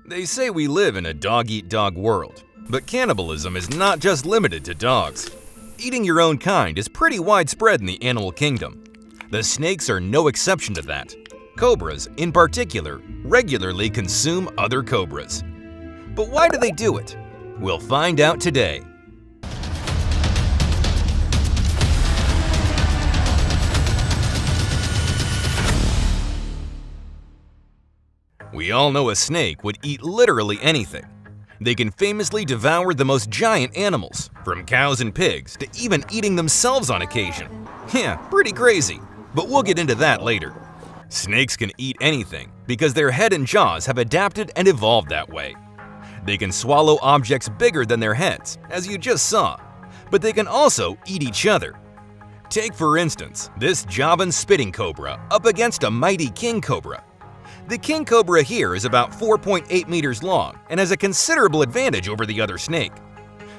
They say we live in a dog-eat-dog world, but cannibalism is not just limited to dogs. Eating your own kind is pretty widespread in the animal kingdom. The snakes are no exception to that. Cobras, in particular, regularly consume other cobras. But why do they do it? We'll find out today. We all know a snake would eat literally anything. They can famously devour the most giant animals, from cows and pigs to even eating themselves on occasion. Yeah, pretty crazy, but we'll get into that later. Snakes can eat anything because their head and jaws have adapted and evolved that way. They can swallow objects bigger than their heads, as you just saw, but they can also eat each other. Take, for instance, this Javan spitting cobra up against a mighty king cobra. The king cobra here is about 4.8 meters long and has a considerable advantage over the other snake.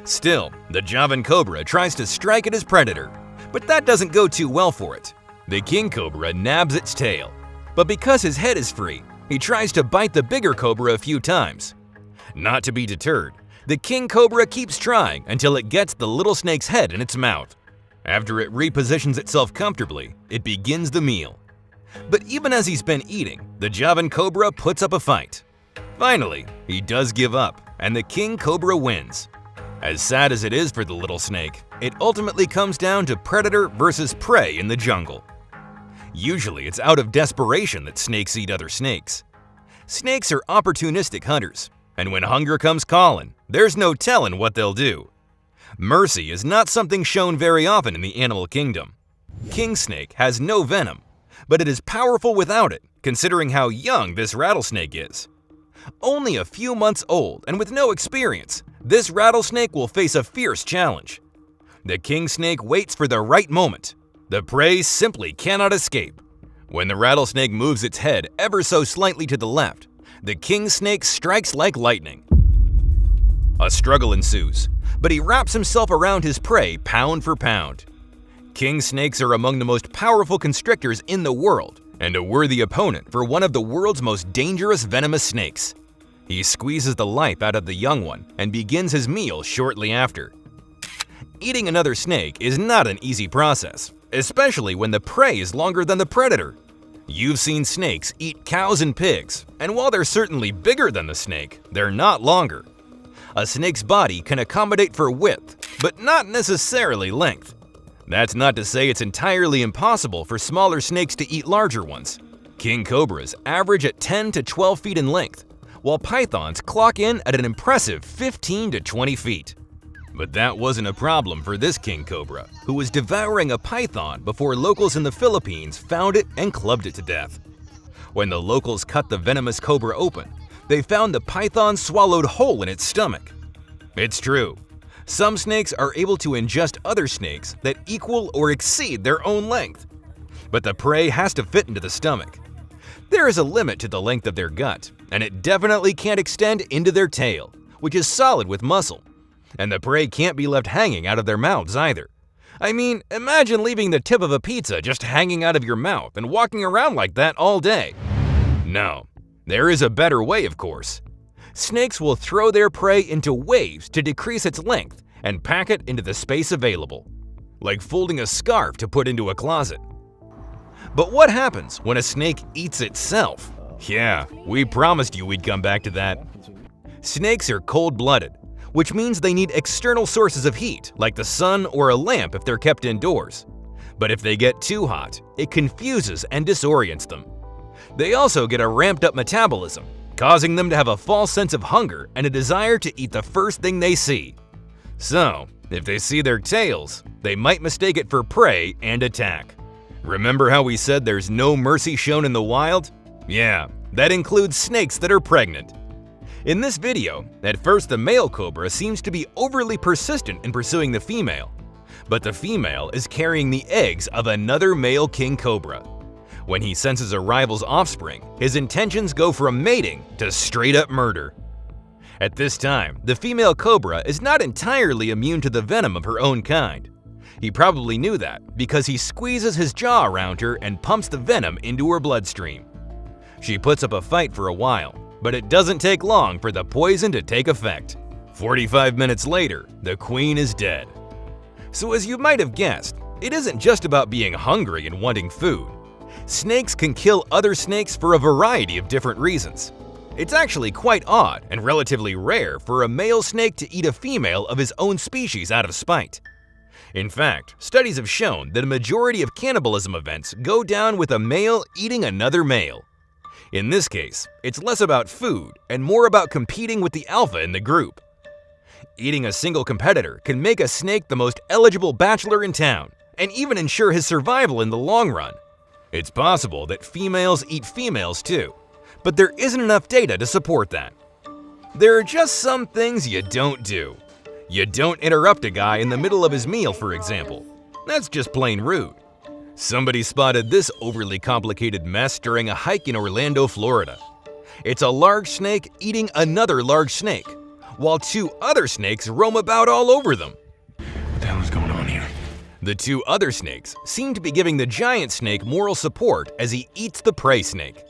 Still, the Javan cobra tries to strike at his predator, but that doesn't go too well for it. The king cobra nabs its tail, but because his head is free, he tries to bite the bigger cobra a few times. Not to be deterred, the king cobra keeps trying until it gets the little snake's head in its mouth. After it repositions itself comfortably, it begins the meal. But even as he's been eating, the Javan cobra puts up a fight. Finally, he does give up, and the king cobra wins. As sad as it is for the little snake, it ultimately comes down to predator versus prey in the jungle. Usually, it's out of desperation that snakes eat other snakes. Snakes are opportunistic hunters, and when hunger comes calling, there's no telling what they'll do. Mercy is not something shown very often in the animal kingdom. King snake has no venom, but it is powerful without it, considering how young this rattlesnake is. Only a few months old and with no experience, this rattlesnake will face a fierce challenge. The king snake waits for the right moment. The prey simply cannot escape. When the rattlesnake moves its head ever so slightly to the left, the king snake strikes like lightning. A struggle ensues, but he wraps himself around his prey pound for pound. King snakes are among the most powerful constrictors in the world and a worthy opponent for one of the world's most dangerous venomous snakes. He squeezes the life out of the young one and begins his meal shortly after. Eating another snake is not an easy process, especially when the prey is longer than the predator. You've seen snakes eat cows and pigs, and while they're certainly bigger than the snake, they're not longer. A snake's body can accommodate for width, but not necessarily length. That's not to say it's entirely impossible for smaller snakes to eat larger ones. King cobras average at 10 to 12 feet in length, while pythons clock in at an impressive 15 to 20 feet. But that wasn't a problem for this king cobra, who was devouring a python before locals in the Philippines found it and clubbed it to death. When the locals cut the venomous cobra open, they found the python swallowed whole in its stomach. It's true. Some snakes are able to ingest other snakes that equal or exceed their own length. But the prey has to fit into the stomach. There is a limit to the length of their gut, and it definitely can't extend into their tail, which is solid with muscle. And the prey can't be left hanging out of their mouths either. I mean, imagine leaving the tip of a pizza just hanging out of your mouth and walking around like that all day. No, there is a better way, of course. Snakes will throw their prey into waves to decrease its length and pack it into the space available, like folding a scarf to put into a closet. But what happens when a snake eats itself? Yeah, we promised you we'd come back to that. Snakes are cold-blooded, which means they need external sources of heat, like the sun or a lamp if they're kept indoors. But if they get too hot, it confuses and disorients them. They also get a ramped-up metabolism, causing them to have a false sense of hunger and a desire to eat the first thing they see. So, if they see their tails, they might mistake it for prey and attack. Remember how we said there's no mercy shown in the wild? Yeah, that includes snakes that are pregnant. In this video, at first the male cobra seems to be overly persistent in pursuing the female, but the female is carrying the eggs of another male king cobra. When he senses a rival's offspring, his intentions go from mating to straight-up murder. At this time, the female cobra is not entirely immune to the venom of her own kind. He probably knew that because he squeezes his jaw around her and pumps the venom into her bloodstream. She puts up a fight for a while, but it doesn't take long for the poison to take effect. 45 minutes later, the queen is dead. So as you might have guessed, it isn't just about being hungry and wanting food. Snakes can kill other snakes for a variety of different reasons. It's actually quite odd and relatively rare for a male snake to eat a female of his own species out of spite. In fact, studies have shown that a majority of cannibalism events go down with a male eating another male. In this case, it's less about food and more about competing with the alpha in the group. Eating a single competitor can make a snake the most eligible bachelor in town and even ensure his survival in the long run. It's possible that females eat females too, but there isn't enough data to support that. There are just some things you don't do. You don't interrupt a guy in the middle of his meal, for example. That's just plain rude. Somebody spotted this overly complicated mess during a hike in Orlando, Florida. It's a large snake eating another large snake, while two other snakes roam about all over them. What the hell is going on here? The two other snakes seem to be giving the giant snake moral support as he eats the prey snake.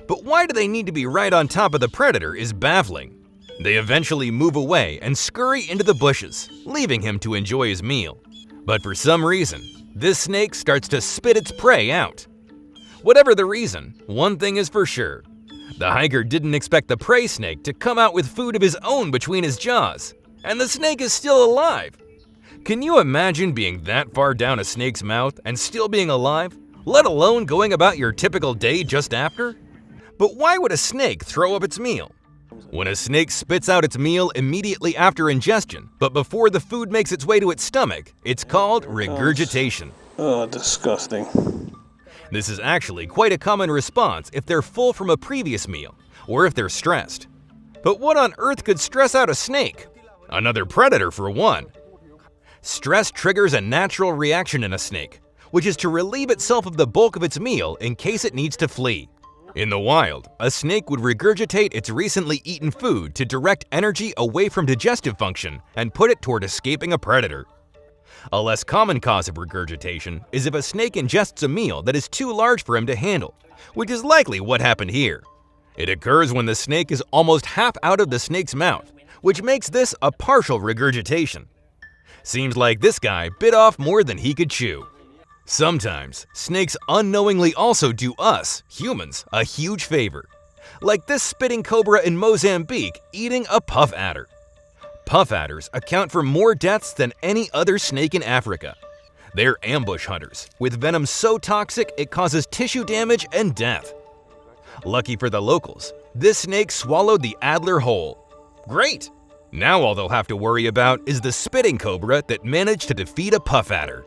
But why do they need to be right on top of the predator is baffling. They eventually move away and scurry into the bushes, leaving him to enjoy his meal. But for some reason, this snake starts to spit its prey out. Whatever the reason, one thing is for sure. The hiker didn't expect the prey snake to come out with food of his own between his jaws, and the snake is still alive. Can you imagine being that far down a snake's mouth and still being alive, let alone going about your typical day just after? But why would a snake throw up its meal? When a snake spits out its meal immediately after ingestion, but before the food makes its way to its stomach, it's called regurgitation. Oh, disgusting. This is actually quite a common response if they're full from a previous meal, or if they're stressed. But what on earth could stress out a snake? Another predator for one. Stress triggers a natural reaction in a snake, which is to relieve itself of the bulk of its meal in case it needs to flee. In the wild, a snake would regurgitate its recently eaten food to direct energy away from digestive function and put it toward escaping a predator. A less common cause of regurgitation is if a snake ingests a meal that is too large for him to handle, which is likely what happened here. It occurs when the snake is almost half out of the snake's mouth, which makes this a partial regurgitation. Seems like this guy bit off more than he could chew. Sometimes, snakes unknowingly also do us, humans, a huge favor. Like this spitting cobra in Mozambique eating a puff adder. Puff adders account for more deaths than any other snake in Africa. They're ambush hunters, with venom so toxic it causes tissue damage and death. Lucky for the locals, this snake swallowed the adder whole. Great! Now all they'll have to worry about is the spitting cobra that managed to defeat a puff adder.